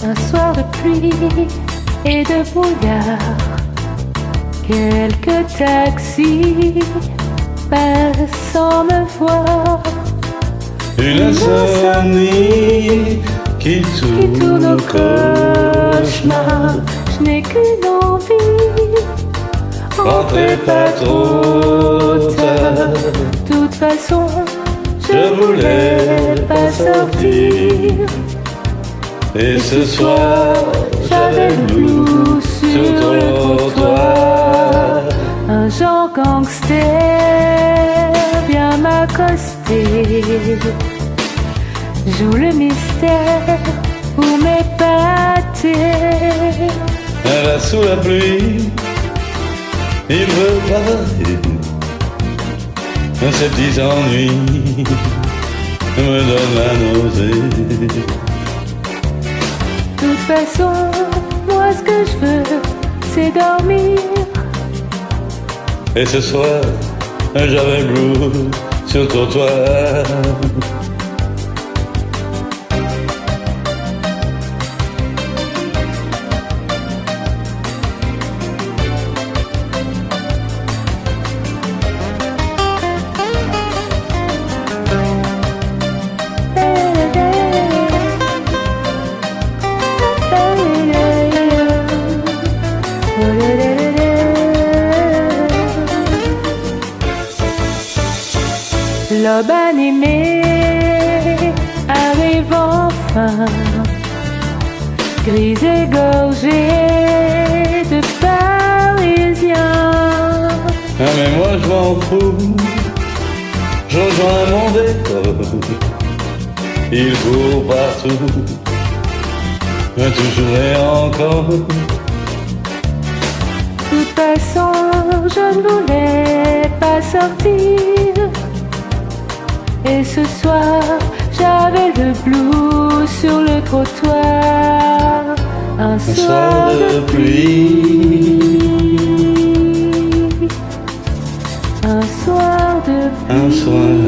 Un soir de pluie et de brouillard, quelques taxis passent sans me voir. Une insomnie qui tourne au cauchemar. Je n'ai qu'une envie, Rentrez pas trop tard. de toute façon, Je voulais pas sortir. Et ce soir, j'avais le blues sur le trottoir. Un genre gangster vient m'accoster, joue le mystère pour m'épater. Là sous la pluie, il veut parler. Ces petits ennuis me donnent la nausée. De toute façon, moi ce que je veux, c'est dormir. Et ce soir, j'avais le blues sur le trottoir. L'aube animée arrive enfin, grise égorgée de Parisiens. Ah mais moi je m'en fous, je rejoins mon décor. Il court partout, toujours et encore. De toute façon, je ne voulais pas sortir. Et ce soir, j'avais le blues sur le trottoir. Un soir de pluie, un soir de pluie. Un soir